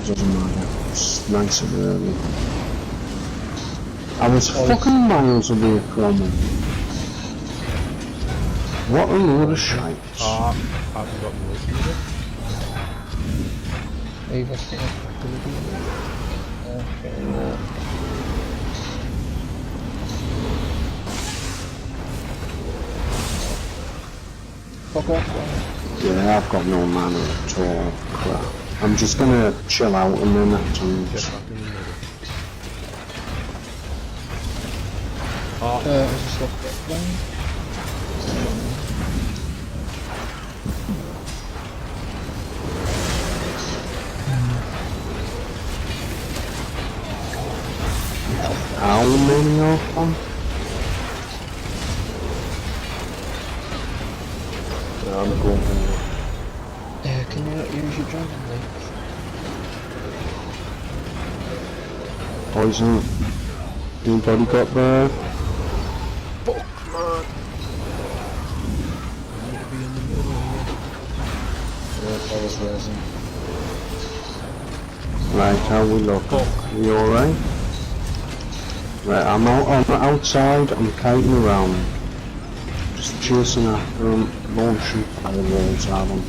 doesn't matter. It's nice and early. I was fucking miles away from him. What a load of shite. Ah, I've got more to do. Leave us here. Okay. Fuck off, man. Yeah, I've got no mana at all. Crap. I'm just gonna chill out a minute and... Get back in the middle. Ah, Just look at one. How many of them? No, I'm going for Can you not use your dragon link? Poison. Anybody got the... fuck, man. I need to be in the middle here. yeah, I was raising. Right, how we look? You alright? Right, I'm outside, I'm kiting around. Just chasing after them, launching fireballs at them.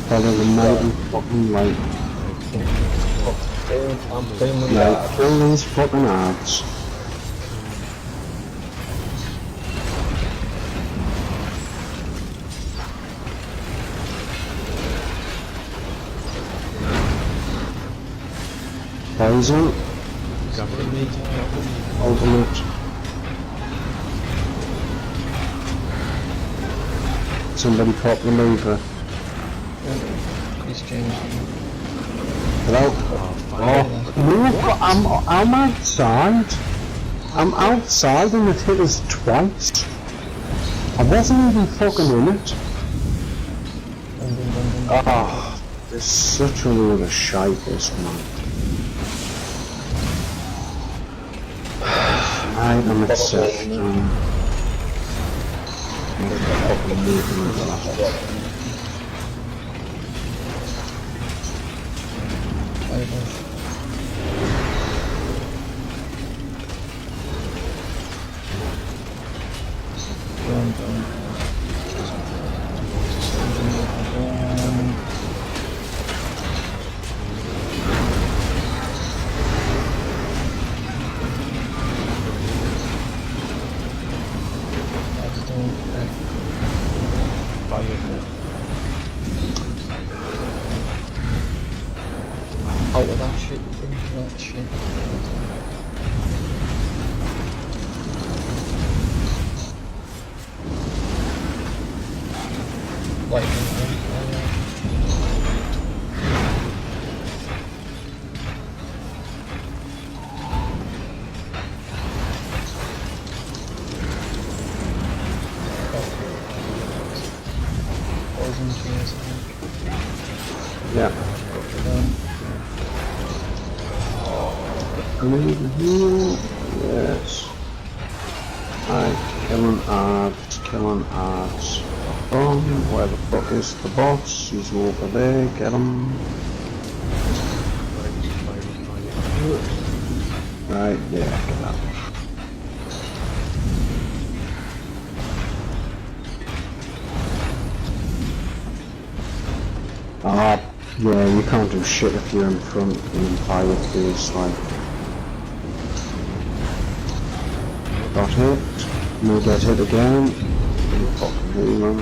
Follow the mighty fucking light. I'm feeling Right, that. kill these fucking ads. Poison. Ultimate. Somebody pop the lever. He's changed. Hello? Oh, look, I'm outside. I'm outside and it hit us twice. I wasn't even fucking in it. Oh, there's such a load of shite, this man. Right, I'm at 17. Fucking moving into that. Out of that shit, into that shit. Poison trees, I think. Yeah. I need to heal. Yes. Right, killing ads. Where the fuck is the boss? He's over there, get him. Right, yeah, get that. Yeah, you can't do shit if you're in front in fire phase, like. Got hit, no get hit again, fucking heal him,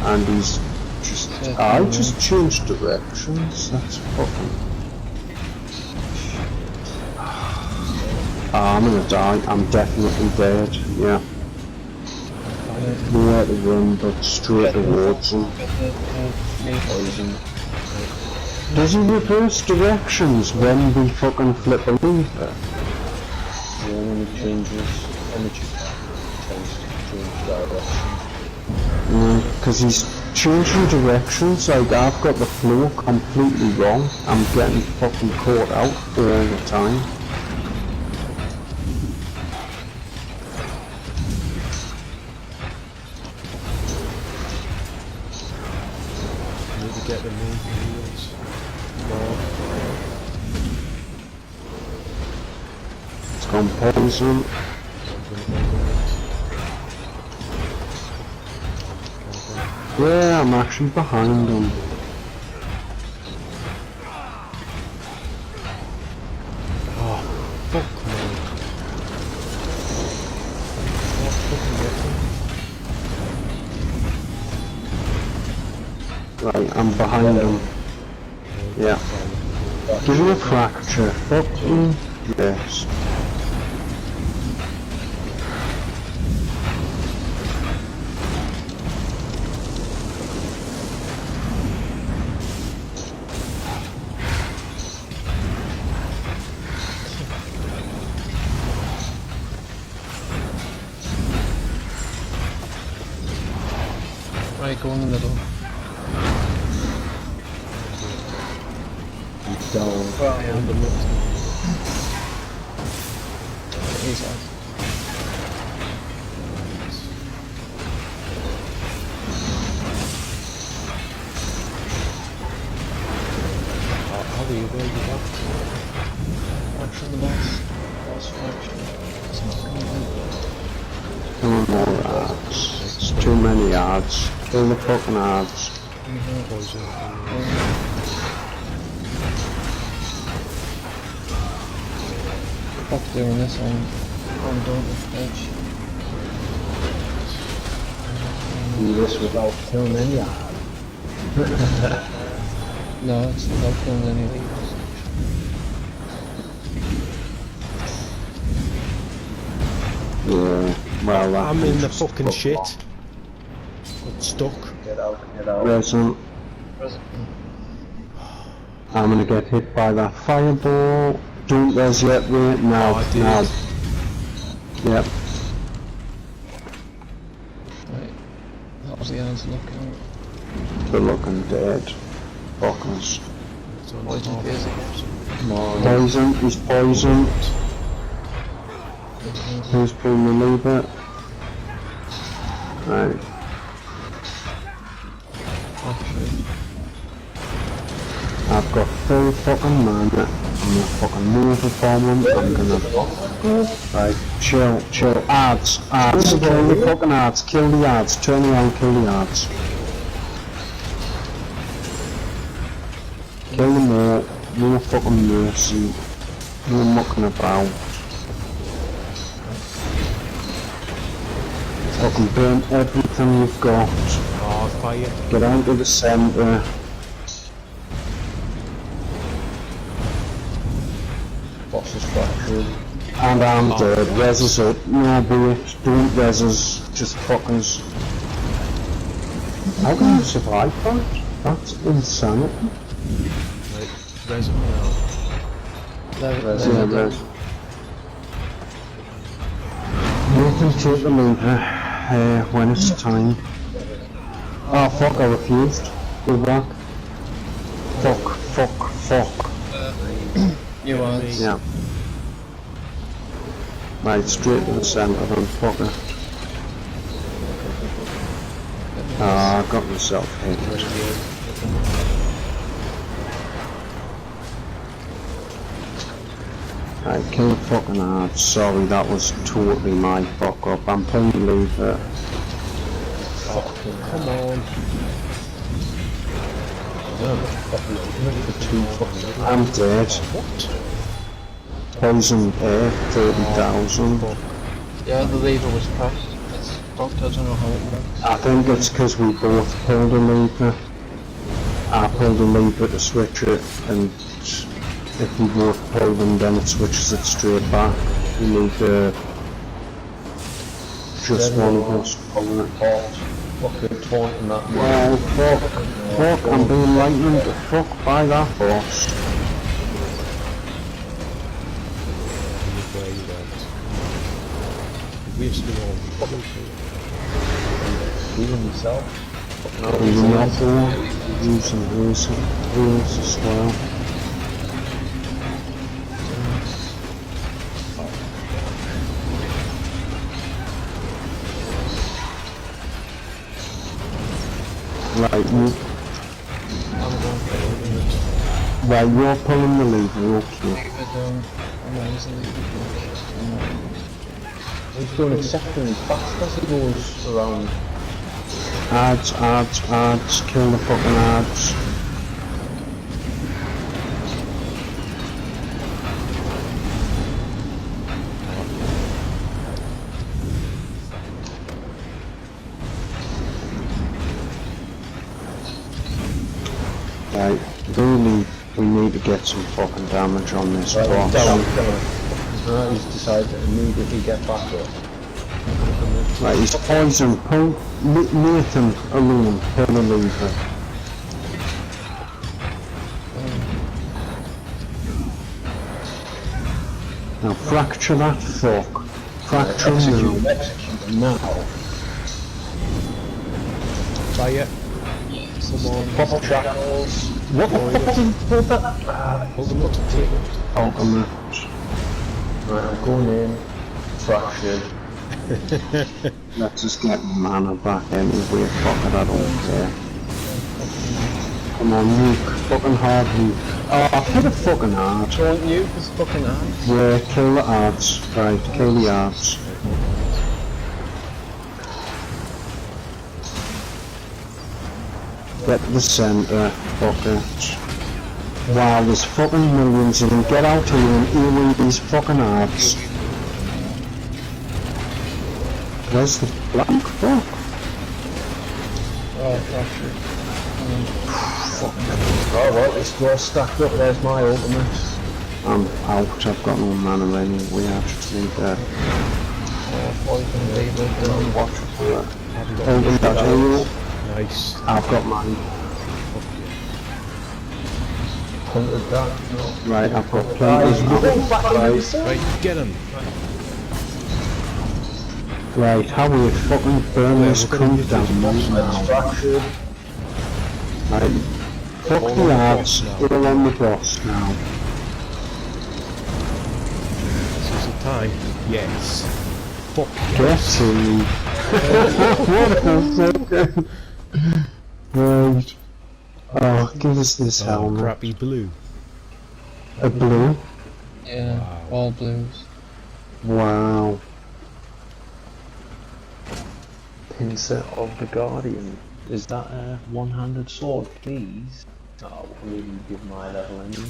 and he's just, I just changed directions, that's fucking, I'm gonna die, I'm definitely dead, yeah. Nowhere to run, but straight towards him. Poison. Does he reverse directions when we fucking flip a lever? Yeah, when it changes, energy tends to change direction. Because he's changing directions, like I've got the flow completely wrong. I'm getting fucking caught out all the time. need to get the main wheels. More. It's gone poison. Yeah, I'm actually behind them. Oh, fuck me. What fucking Right, I'm behind them. Yeah. Give me a fracture. Fuck you. Yes. Right, go in the middle. Down. And the next one. He's out. How do you build it up? Action the boss. Boss action. It's not coming Come on, more ads. It's too many ads. Kill the fucking ads. Poison. Fuck doing this on Darkshade edge. Do this without killing any ads. No, it's without killing any leaders. Yeah, well, that I'm in the just fucking fuck shit. off. Got stuck. Get out, get out. Resin, I'm gonna get hit by that fireball. Don't res yet, wait, now, Oh, I did. now. Yep, Right. How's the odds looking? they're looking dead. Fuckers. It's on Poison top. busy. Poison, he's poisoned. Who's pulling the lever? Right. I've got full fucking mana. I'm gonna fucking move the bomb. I'm gonna... Right, chill. Ads. Kill the fucking ads. Kill the ads. Turn around, kill the ads. Kill them all. No fucking mercy. No mucking about. Fucking burn everything you've got. Oh, fire. Get out of the centre. Boss is fractured. And I'm dead. Res us up. No, wait. Don't res us. Just fuckers. How can you survive that? That's insanity. Right, resin now. Yeah, res. You can take the lever when it's time. Oh fuck, I refused. Go back. Fuck. You are. Yeah. Right, straight to the centre then, fuck it. Ah, I got myself hit. Right, kill the fucking ads. Sorry, that was totally my fuck up. I'm pulling the lever. Come on. I'm dead. What? Poison air, 30,000. Yeah, the lever was pressed. It's fucked, I don't know how it works. I think it's because we both pulled a lever. I pulled a lever to switch it, and if we both pull them, then it switches it straight back. We need just one of us pulling it. Fucking taunting that man. Well, fuck, I'm being lightning to fuck by that boss. Where you went. Wasting all Even himself. Even that door, using wheels as well. Right, Right, you're pulling the lever, okay. Leave it down. Amazing. He's going exceptionally fast as he goes around. Ads, kill the fucking ads. Right, really, we need to get some fucking damage on this Right, boss. He's decided to immediately get back up. Right, he's poison. Pull Nathan alone. Pull the lever. Now fracture that fuck. Fracture him. Execute him now. Fire. Come on. Pop shackles. What the fuck is that? Hold them up to take it. Ultimate. Right, I'm going in. Fractured. Let's just get mana back anyway. Fuck it, I don't care. Come on, nuke. Fucking hard nuke. Oh, hit a fucking hard. Don't nuke his fucking ass. Yeah, kill the arts. Right, kill the arts. Get to the centre, fuck it. Wow, there's fucking millions of them. Get out here and heal these fucking arts. Where's the black fuck? Oh, fracture. Oh well, it's still stacked up. There's my ultimate. I'm out, I've got no mana anyway, I just need that. Poison lever down. Watch for it. Ultimate heal. Nice. I've got mine. Hunted that. Right, I've got plenty. Right, get him. Right, how will you fucking burn this cunt down now? Fractured. Right, fuck the ads, heal on the boss now. This is the time. Yes. Fuck Get to what a fucking... Right. Oh, give us this helmet. crappy blue. A blue? Yeah, all blues. Wow. Pincet of the Guardian. Is that a one-handed sword, please? Oh, will you give my level anyway?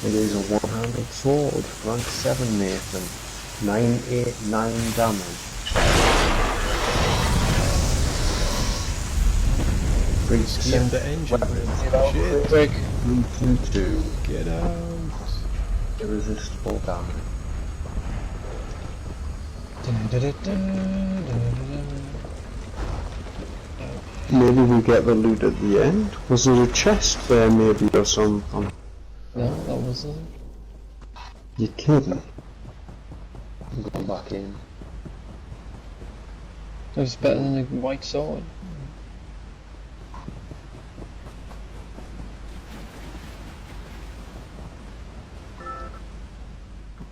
It is a one-handed sword. Rank 7, Nathan. 989 damage. Skim the engine. Shit. Quick. 322. Get out. Irresistible damage. Maybe we get the loot at the end? Was there a chest there maybe or something? No, that wasn't. You kidding? I'm going back in. It was better than the white sword.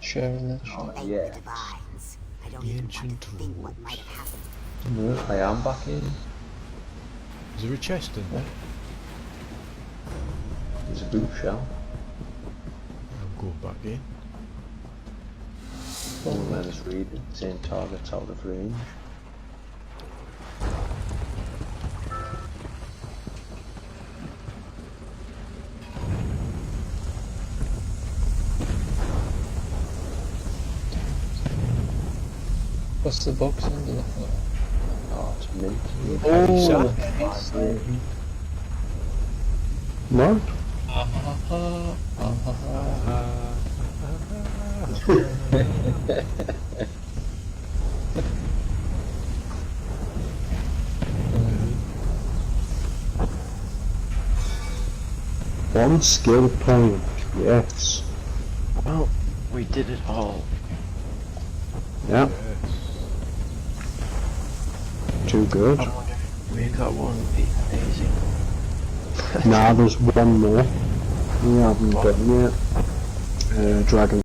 Sharing that shit. Yeah. Divines. I don't The even ancient want to think what rules. might have happened. No, I am back in. Is there a chest in there? There's a boot shell. I'm going back in. Don't let us read it. Saying targets out of range. What's the box under the floor? Oh, it's mint. Oh, What? One skill point, yes. Well, we did it all. Yeah, Yes. too good. We got one amazing. Nah, there's one more. We haven't done yet. Dragon